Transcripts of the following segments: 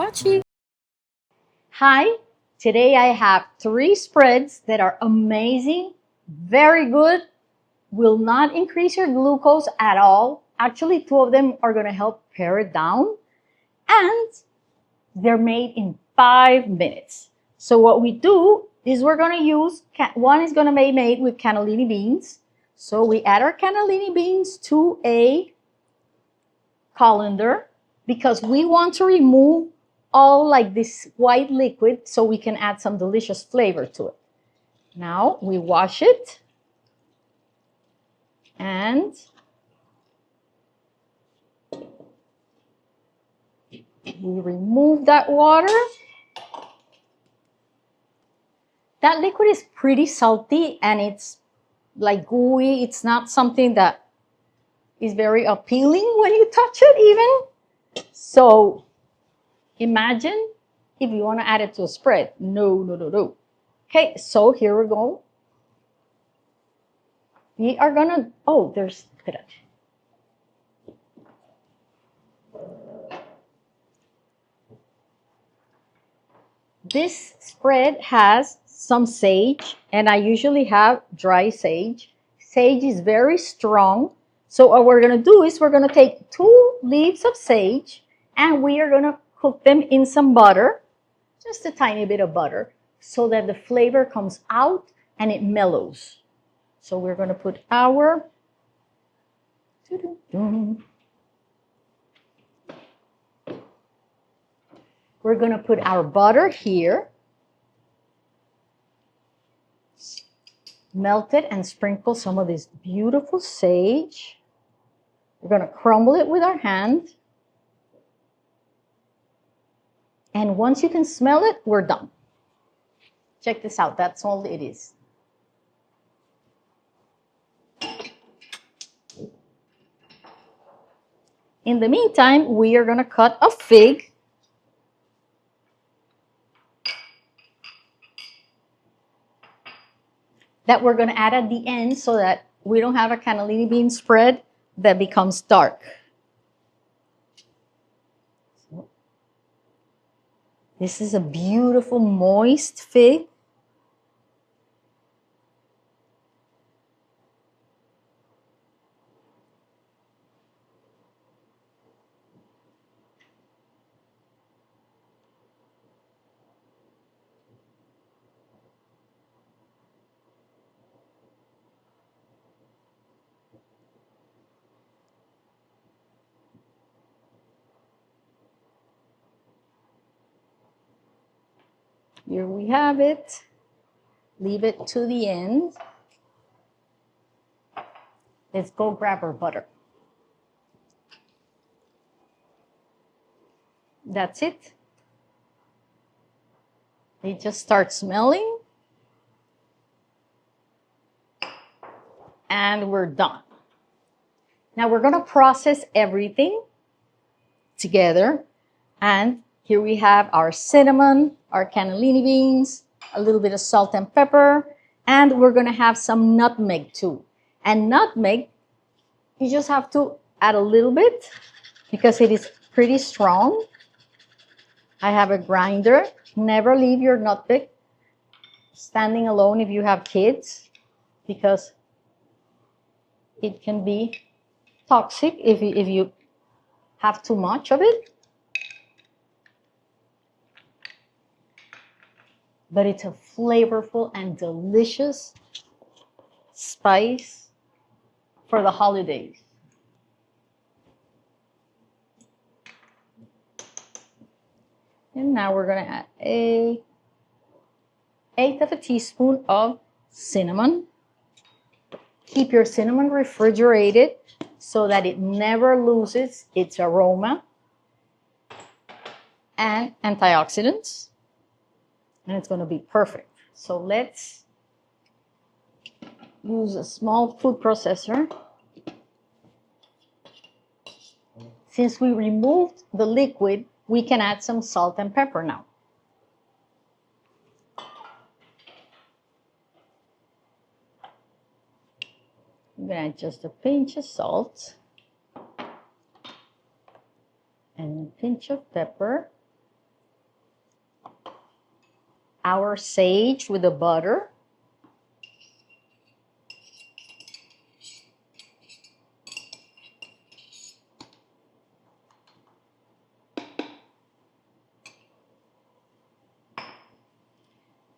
Pachi. Hi, today I have 3 spreads that are amazing, very good, will not increase your glucose at all. Actually, 2 of them are going to help pare it down, and they're made in 5 minutes. So what we do is we're going to use, one is going to be made with cannellini beans. So we add our cannellini beans to a colander because we want to remove all like this white liquid so we can add some delicious flavor to it. Now we wash it and we remove that water. That liquid is pretty salty and it's like gooey. It's not something that is very appealing when you touch it even. So imagine if you want to add it to a spread. No. Okay, so here we go. We are gonna, oh, there's, look at that. This spread has some sage, and I usually have dry sage. Sage is very strong. So what we're gonna do is we're gonna take 2 leaves of sage and we are gonna cook them in some butter, just a tiny bit of butter, so that the flavor comes out and it mellows. So we're going to put our butter here, melt it and sprinkle some of this beautiful sage. We're going to crumble it with our hand. And once you can smell it, we're done. Check this out. That's all it is. In the meantime, we are going to cut a fig. That we're going to add at the end so that we don't have a cannellini bean spread that becomes dark. So, this is a beautiful moist fig. Here we have it. Leave it to the end. Let's go grab our butter. That's it. They just start smelling. And we're done. Now we're going to process everything together. And here we have our cinnamon, our cannellini beans, a little bit of salt and pepper, and we're going to have some nutmeg too. And nutmeg, you just have to add a little bit because it is pretty strong. I have a grinder. Never leave your nutmeg standing alone if you have kids because it can be toxic if you have too much of it. But it's a flavorful and delicious spice for the holidays. And now we're going to add an 1/8 of a teaspoon of cinnamon. Keep your cinnamon refrigerated so that it never loses its aroma and antioxidants. And it's going to be perfect. So let's use a small food processor. Since we removed the liquid, we can add some salt and pepper now. I'm going to add just a pinch of salt and a pinch of pepper. our sage with the butter.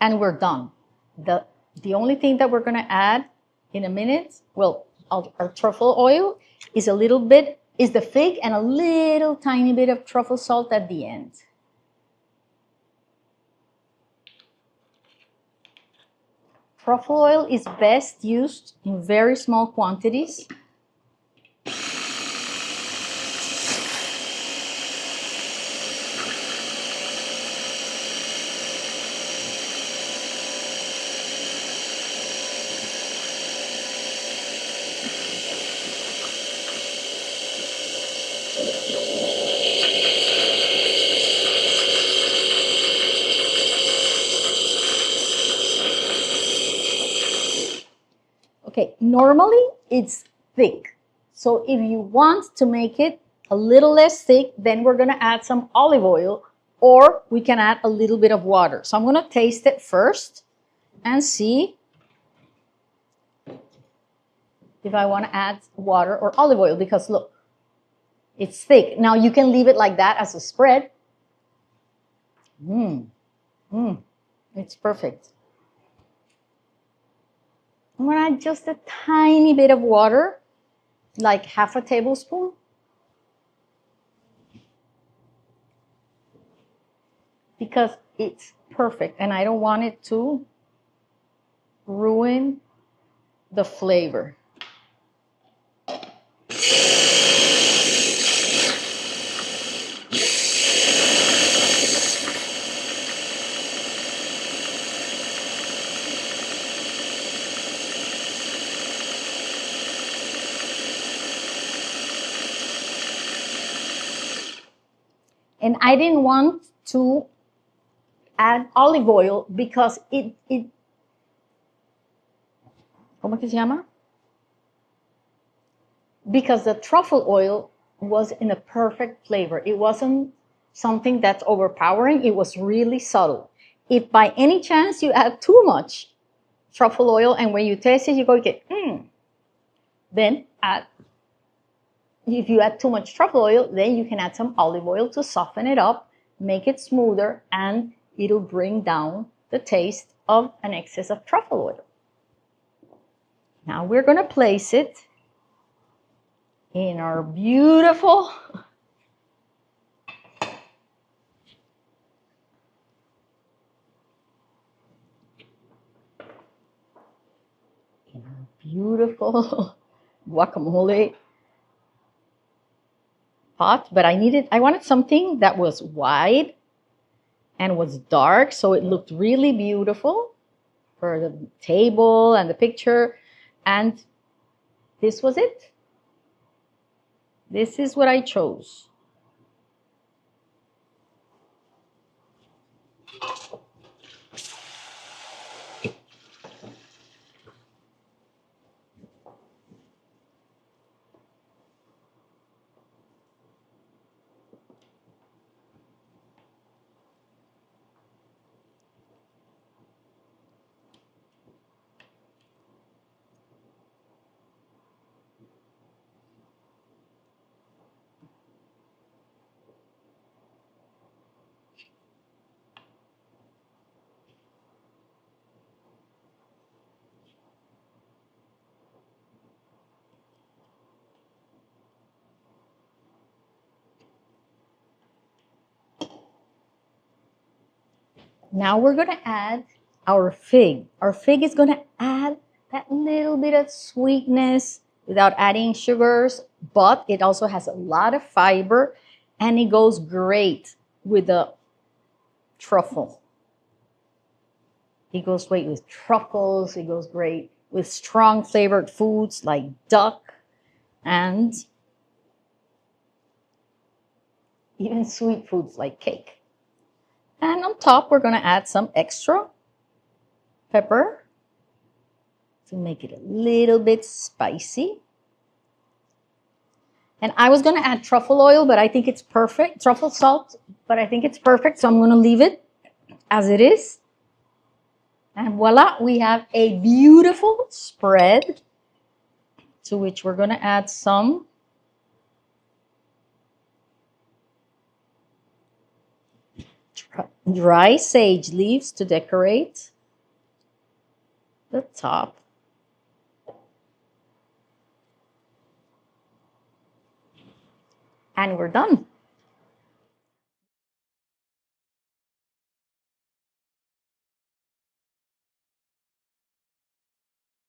And we're done. The only thing that we're going to add in a minute, well, our truffle oil is the fig and a little tiny bit of truffle salt at the end. Truffle oil is best used in very small quantities. Okay, normally it's thick. So if you want to make it a little less thick, then we're going to add some olive oil, or we can add a little bit of water. So I'm going to taste it first and see if I want to add water or olive oil, because look, it's thick. Now you can leave it like that as a spread. It's perfect. I'm going to add just a tiny bit of water, like half a tablespoon. Because it's perfect and I don't want it to ruin the flavor. And I didn't want to add olive oil because ¿cómo que se llama? Because the truffle oil was in a perfect flavor. It wasn't something that's overpowering. It was really subtle. If by any chance you add too much truffle oil and when you taste it, you go get, then if you add too much truffle oil, then you can add some olive oil to soften it up, make it smoother, and it'll bring down the taste of an excess of truffle oil. Now we're going to place it in our beautiful guacamole pot, but I wanted something that was wide and was dark, so it looked really beautiful for the table and the picture. And this was it. This is what I chose. Now we're going to add our fig. Our fig is going to add that little bit of sweetness without adding sugars, but it also has a lot of fiber and it goes great with the truffle. It goes great with truffles. It goes great with strong flavored foods like duck and even sweet foods like cake. And on top, we're going to add some extra pepper to make it a little bit spicy. And I was going to add truffle oil, but I think it's perfect. Truffle salt, but I think it's perfect. So I'm going to leave it as it is. And voila, we have a beautiful spread to which we're going to add some dry sage leaves to decorate the top. And we're done.